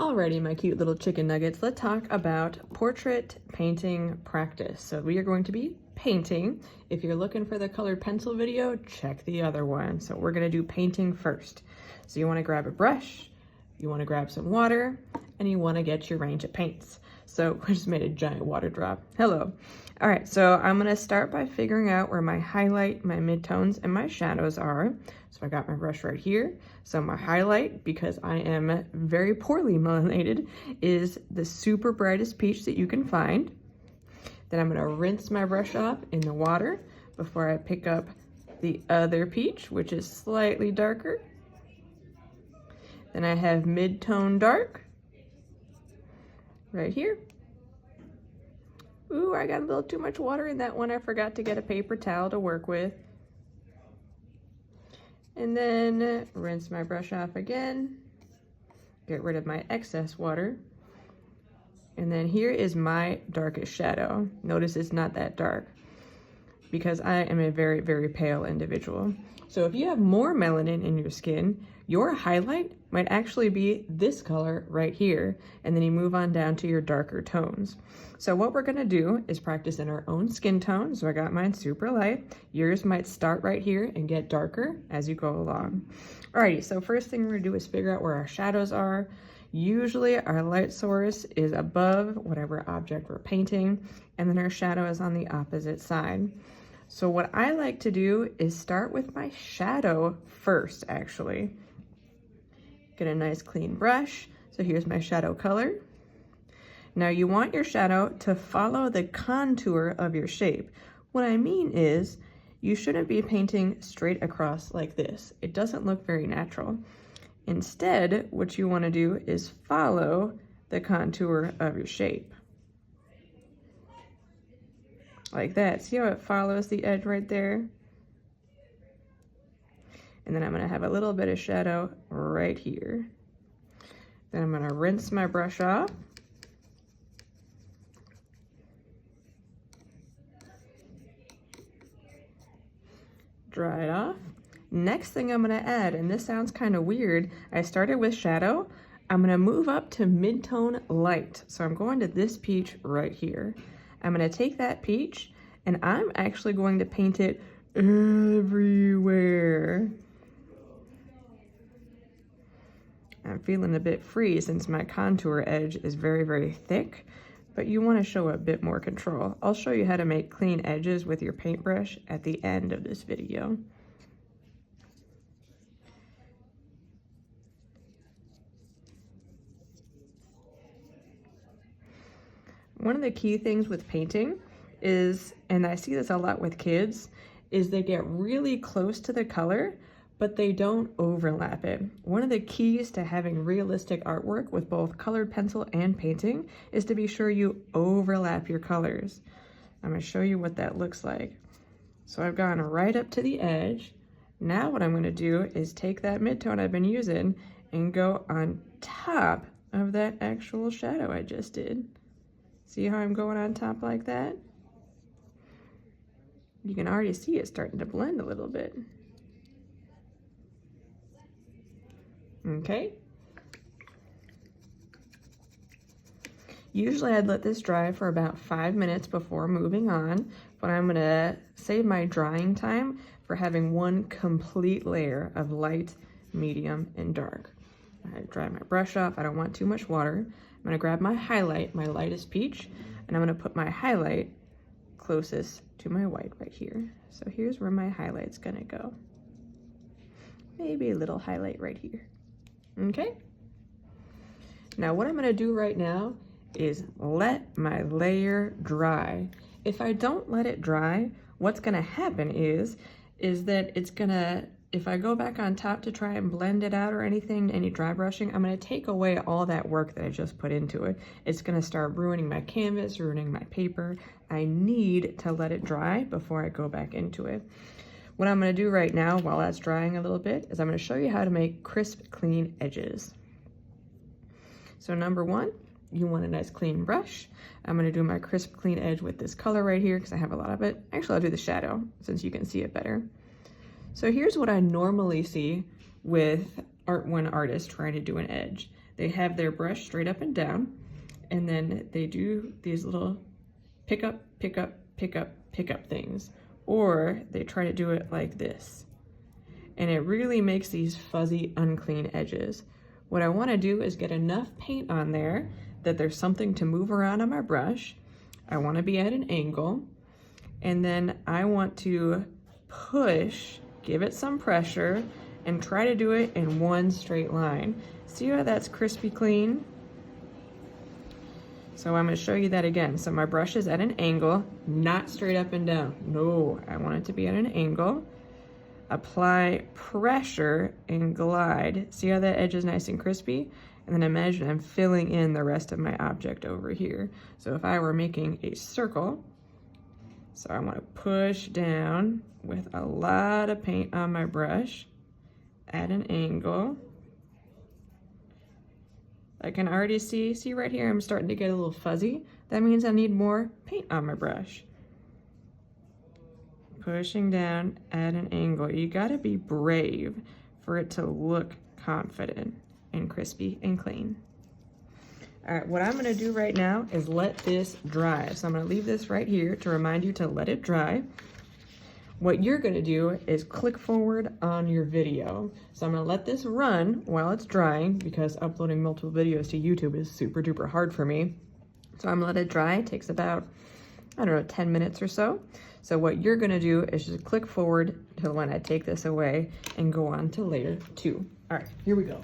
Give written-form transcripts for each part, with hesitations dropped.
Alrighty, my cute little chicken nuggets, let's talk about portrait painting practice. So we are going to be painting. If you're looking for the colored pencil video, check the other one. So we're gonna do painting first. So you wanna grab a brush, you wanna grab some water, and you wanna get your range of paints. So I just made a giant water drop. Hello. All right, so I'm gonna start by figuring out where my highlight, my midtones, and my shadows are. So I got my brush right here. So my highlight, because I am very poorly melanated, is the super brightest peach that you can find. Then I'm gonna rinse my brush off in the water before I pick up the other peach, which is slightly darker. Then I have mid-tone dark right here. Ooh, I got a little too much water in that one. I forgot to get a paper towel to work with. And then rinse my brush off again. Get rid of my excess water. And then here is my darkest shadow. Notice it's not that dark because I am a very, very pale individual. So if you have more melanin in your skin, your highlight might actually be this color right here, and then you move on down to your darker tones. So what we're gonna do is practice in our own skin tone. So I got mine super light. Yours might start right here and get darker as you go along. Alrighty, so first thing we're gonna do is figure out where our shadows are. Usually our light source is above whatever object we're painting, and then our shadow is on the opposite side. So what I like to do is start with my shadow first, actually. Get a nice clean brush. So here's my shadow color. Now you want your shadow to follow the contour of your shape. What I mean is you shouldn't be painting straight across like this. It doesn't look very natural. Instead, what you want to do is follow the contour of your shape. Like that. See how it follows the edge right there? And then I'm going to have a little bit of shadow right here. Then I'm going to rinse my brush off. Dry it off. Next thing I'm going to add, and this sounds kind of weird, I started with shadow. I'm going to move up to mid-tone light. So I'm going to this peach right here. I'm going to take that peach and I'm actually going to paint it everywhere. I'm feeling a bit free since my contour edge is very, very thick, but you want to show a bit more control. I'll show you how to make clean edges with your paintbrush at the end of this video. One of the key things with painting is, and I see this a lot with kids, is they get really close to the color, but they don't overlap it. One of the keys to having realistic artwork with both colored pencil and painting is to be sure you overlap your colors. I'm gonna show you what that looks like. So I've gone right up to the edge. Now what I'm gonna do is take that midtone I've been using and go on top of that actual shadow I just did. See how I'm going on top like that? You can already see it starting to blend a little bit. Okay. Usually I'd let this dry for about 5 minutes before moving on, but I'm gonna save my drying time for having one complete layer of light, medium, and dark. I dry my brush off. I don't want too much water. I'm gonna grab my highlight, my lightest peach, and I'm gonna put my highlight closest to my white right here. So here's where my highlight's gonna go. Maybe a little highlight right here. Okay? Now what I'm gonna do right now is let my layer dry. If I don't let it dry, what's gonna happen is that it's gonna, if I go back on top to try and blend it out or anything, any dry brushing, I'm gonna take away all that work that I just put into it. It's gonna start ruining my canvas, ruining my paper. I need to let it dry before I go back into it. What I'm gonna do right now while that's drying a little bit is I'm gonna show you how to make crisp, clean edges. So number one, you want a nice clean brush. I'm gonna do my crisp, clean edge with this color right here because I have a lot of it. Actually, I'll do the shadow since you can see it better. So here's what I normally see with one artist trying to do an edge. They have their brush straight up and down, and then they do these little pick up, pick up, pick up, pick up things. Or they try to do it like this. And it really makes these fuzzy, unclean edges. What I want to do is get enough paint on there that there's something to move around on my brush. I want to be at an angle. And then I want to push, give it some pressure, and try to do it in one straight line. See how that's crispy clean? So I'm going to show you that again. So my brush is at an angle, not straight up and down. No, I want it to be at an angle. Apply pressure and glide. See how that edge is nice and crispy? And then imagine I'm filling in the rest of my object over here. So if I were making a circle, so I want to push down with a lot of paint on my brush at an angle. I can already see right here, I'm starting to get a little fuzzy. That means I need more paint on my brush. Pushing down at an angle. You gotta be brave for it to look confident and crispy and clean. All right, what I'm gonna do right now is let this dry. So I'm gonna leave this right here to remind you to let it dry. What you're gonna do is click forward on your video. So I'm gonna let this run while it's drying because uploading multiple videos to YouTube is super duper hard for me. So I'm gonna let it dry. It takes about, I don't know, 10 minutes or so. So what you're gonna do is just click forward to when I take this away and go on to layer 2. All right, here we go.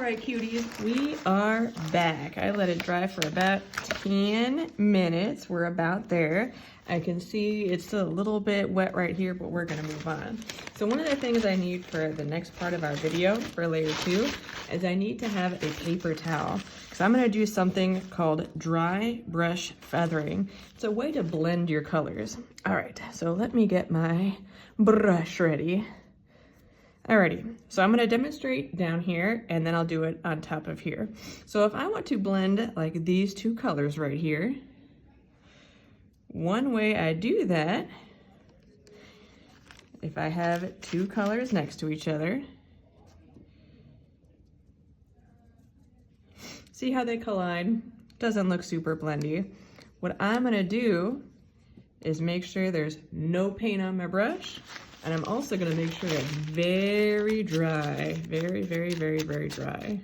right, cuties, we are back. I let it dry for about 10 minutes. We're about there. I can see it's still a little bit wet right here, but we're gonna move on. So one of the things I need for the next part of our video for layer 2 is I need to have a paper towel, because I'm gonna do something called dry brush feathering. It's a way to blend your colors. All right, so let me get my brush ready. Alrighty, so I'm gonna demonstrate down here and then I'll do it on top of here. So if I want to blend like these two colors right here, one way I do that, if I have two colors next to each other, see how they collide? Doesn't look super blendy. What I'm gonna do is make sure there's no paint on my brush. And I'm also gonna make sure it's very dry, very, very, very, very dry.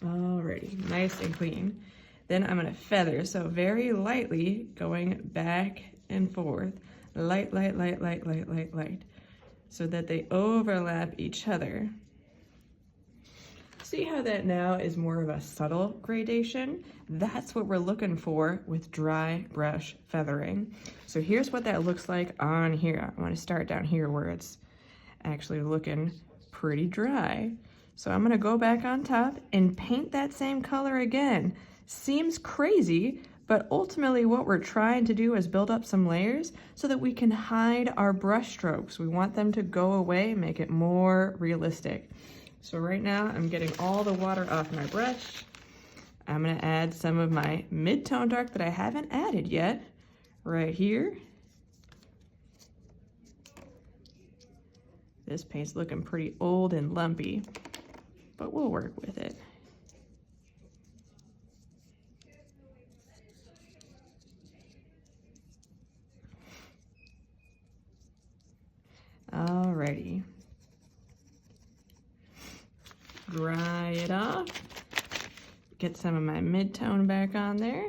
Alrighty, nice and clean. Then I'm gonna feather, so very lightly going back and forth. Light, light, light, light, light, light, light. So that they overlap each other. See how that now is more of a subtle gradation? That's what we're looking for with dry brush feathering. So here's what that looks like on here. I want to start down here where it's actually looking pretty dry. So I'm gonna go back on top and paint that same color again. Seems crazy, but ultimately what we're trying to do is build up some layers so that we can hide our brush strokes. We want them to go away, make it more realistic. So right now I'm getting all the water off my brush. I'm gonna add some of my mid-tone dark that I haven't added yet, right here. This paint's looking pretty old and lumpy, but we'll work with it. Alrighty. Dry it off. Get some of my mid-tone back on there.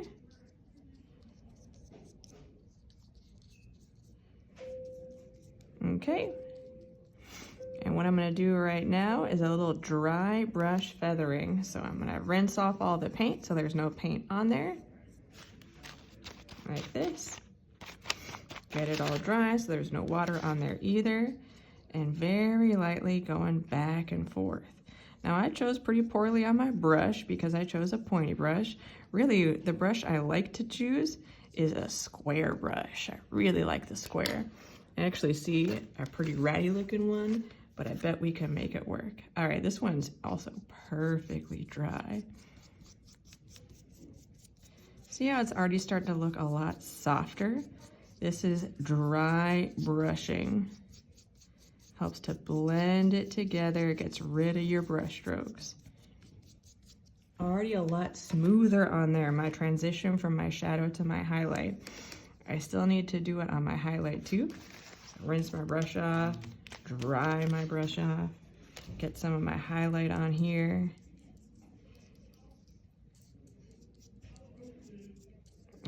Okay. And what I'm gonna do right now is a little dry brush feathering. So I'm gonna rinse off all the paint so there's no paint on there. Like this. Get it all dry so there's no water on there either. And very lightly going back and forth. Now I chose pretty poorly on my brush because I chose a pointy brush. Really, the brush I like to choose is a square brush. I really like the square. I actually see a pretty ratty looking one, but I bet we can make it work. All right, this one's also perfectly dry. See how it's already starting to look a lot softer? This is dry brushing. Helps to blend it together, gets rid of your brush strokes. Already a lot smoother on there, my transition from my shadow to my highlight. I still need to do it on my highlight too. Rinse my brush off, dry my brush off, get some of my highlight on here.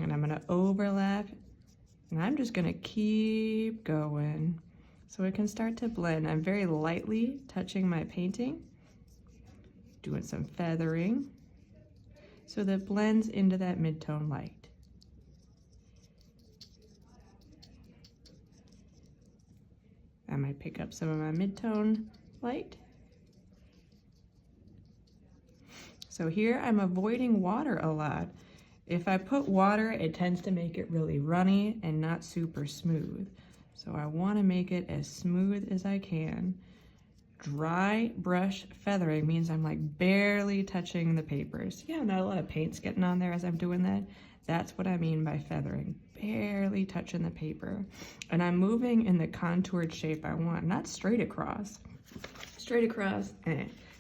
And I'm gonna overlap, and I'm just gonna keep going. So it can start to blend. I'm very lightly touching my painting, doing some feathering, so that it blends into that mid-tone light. I might pick up some of my mid-tone light. So here I'm avoiding water a lot. If I put water, it tends to make it really runny and not super smooth. So I want to make it as smooth as I can. Dry brush feathering means I'm like barely touching the papers. Yeah, not a lot of paint's getting on there as I'm doing that. That's what I mean by feathering. Barely touching the paper. And I'm moving in the contoured shape I want, not straight across. Straight across,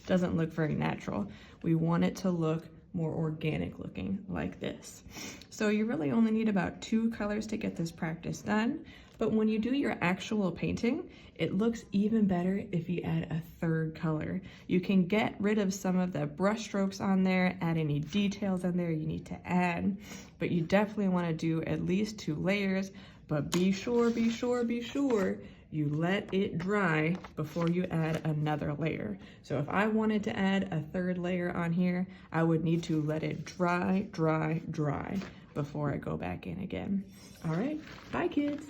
doesn't look very natural. We want it to look more organic looking like this. So you really only need about 2 colors to get this practice done. But when you do your actual painting, it looks even better if you add a 3rd color. You can get rid of some of the brush strokes on there, add any details on there you need to add, but you definitely want to do at least 2 layers, but be sure you let it dry before you add another layer. So if I wanted to add a third layer on here, I would need to let it dry before I go back in again. All right, bye kids.